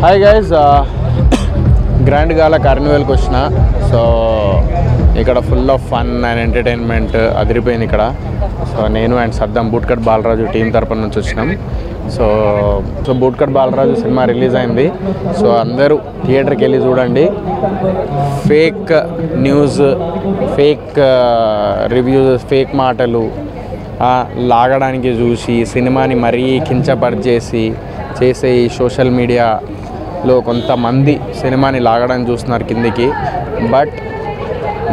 Hi guys, grand గాలా కార్నివల్కి వచ్చిన. So ఇక్కడ full of fun and entertainment అదిరిపోయింది ఇక్కడ. సో నేను and Saddam bootcut Balaraju team తరపున నుంచి వచ్చినాం. So bootcut Balaraju cinema release అయింది. సో అందరూ థియేటర్కి వెళ్ళి చూడండి. Fake news, fake reviews, fake మాటలు లాగడానికి చూసి సినిమాని మరీ కించపరిచేసి చేసే ఈ సోషల్ మీడియాలో కొంతమంది సినిమాని లాగడానికి చూస్తున్నారు కిందికి. బట్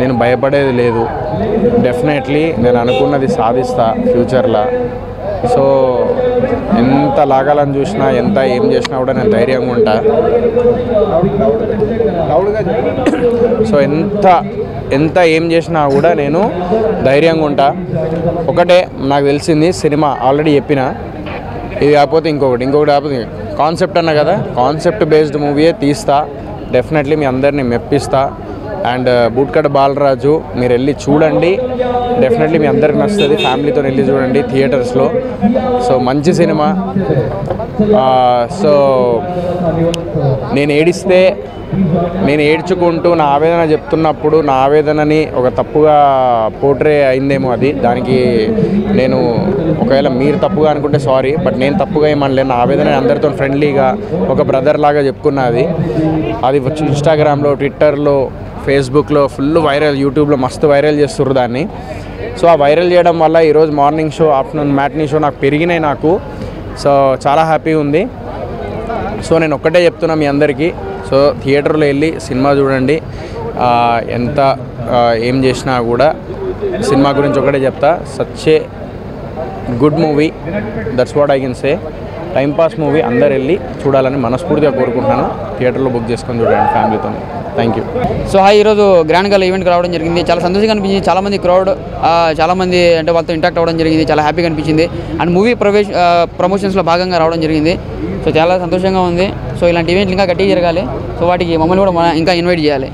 నేను భయపడేది లేదు. డెఫినెట్లీ నేను అనుకున్నది సాధిస్తా ఫ్యూచర్లో. సో ఎంత లాగాలని చూసినా, ఎంత ఏం చేసినా కూడా నేను ధైర్యంగా ఉంటా. సో ఎంత ఏం చేసినా కూడా నేను ధైర్యంగా ఉంటా. ఒకటే నాకు తెలిసింది, సినిమా ఆల్రెడీ చెప్పిన, ఇది కాకపోతే ఇంకొకటి కాకపోతే కాన్సెప్ట్ అన్నా కదా, కాన్సెప్ట్ బేస్డ్ మూవీయే తీస్తా. డెఫినెట్లీ మీ అందరినీ మెప్పిస్తా. అండ్ బూట్కట్ బాలరాజు మీరు వెళ్ళి చూడండి. డెఫినెట్లీ మీ అందరికి నచ్చుతుంది. ఫ్యామిలీతో వెళ్ళి చూడండి థియేటర్స్లో. సో మంచి సినిమా. సో నేను ఏడ్చుకుంటూ నా ఆవేదన చెప్తున్నప్పుడు నా ఆవేదనని ఒక తప్పుగా పోర్ట్రే అయిందేమో. దానికి నేను ఒకవేళ మీరు తప్పుగా అనుకుంటే సారీ, బట్ నేను తప్పుగా ఏమనలేను. నా ఆవేదన అందరితో ఫ్రెండ్లీగా ఒక బ్రదర్ లాగా చెప్పుకున్నది. అది ఇన్స్టాగ్రామ్లో, ట్విట్టర్లో, ఫేస్బుక్లో ఫుల్ వైరల్, యూట్యూబ్లో మస్తు వైరల్ చేస్తుర్రు దాన్ని. సో ఆ వైరల్ చేయడం వల్ల ఈరోజు morning show, afternoon matinee show నాకు పెరిగినాయి నాకు. సో చాలా హ్యాపీగా ఉంది. సో నేను ఒక్కటే చెప్తున్నా మీ అందరికీ, సో థియేటర్లో వెళ్ళి సినిమా చూడండి. ఎంత ఏం చేసినా కూడా సినిమా గురించి ఒకటే చెప్తా, such a good movie, that's what I can say. Time pass movie, అందరు వెళ్ళి చూడాలని మనస్ఫూర్తిగా కోరుకుంటున్నాను. థియేటర్లో బుక్ చేసుకొని చూడండి ఫ్యామిలీతో. Thank you. సో ఈరోజు గ్రాండ్ గాలా ఈవెంట్కి రావడం జరిగింది. చాలా సంతోషంగా అనిపించింది. చాలామంది క్రౌడ్, చాలామంది అంటే వాళ్ళతో ఇంటరాక్ట్ అవ్వడం జరిగింది. చాలా హ్యాపీగా అనిపించింది. అండ్ మూవీ ప్రమోషన్స్లో భాగంగా రావడం జరిగింది. సో చాలా సంతోషంగా ఉంది. సో ఇలాంటి ఈవెంట్లు ఇంకా గట్టిగా జరగాలి. సో వాటికి మమ్మల్ని కూడా ఇంకా ఇన్వైట్ చేయాలి.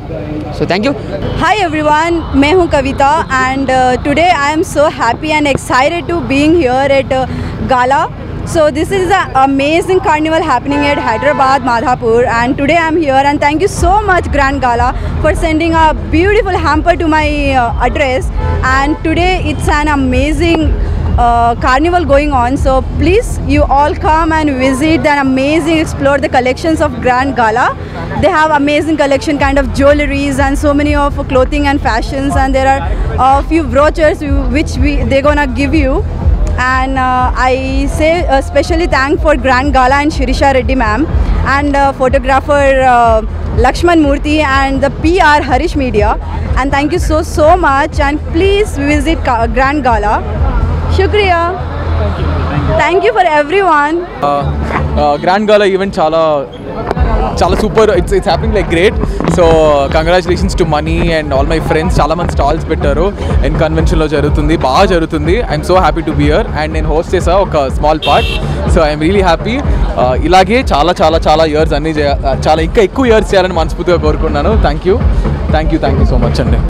So thank you. Hi everyone, मैं हूँ कविता and today I am so happy and excited to being here at Gala. So this is an amazing carnival happening at Hyderabad, Madhapur, and today I am here and thank you so much Grand Gala for sending a beautiful hamper to my address. And today it's an amazing carnival going on, so please you all come and visit and amazing explore the collections of Grand Gala. They have amazing collection kind of jewelries and so many of clothing and fashions, and there are a few brochures which they're gonna give you. And I say especially thank for Grand Gala and Shirisha Reddy ma'am and photographer Lakshman Murthy and the PR Harish Media, and thank you so much, and please visit Grand Gala. Shukriya. Thank you for everyone. Grand Gala event చాలా super. It's happening like great. So congratulations to money and all my friends. చాలా మంది stalls పెట్టారు. And కన్వెన్షన్లో జరుగుతుంది, బాగా జరుగుతుంది. I'm so happy to be here. And నేను host చేసా ఒక small part. So I'm really happy. ఇలాగే చాలా ఇయర్స్ అన్నీ చాలా ఇంకా ఎక్కువ ఇయర్స్ చేయాలని మనస్ఫూర్తిగా కోరుకున్నాను. థ్యాంక్ యూ సో మచ్ అండి.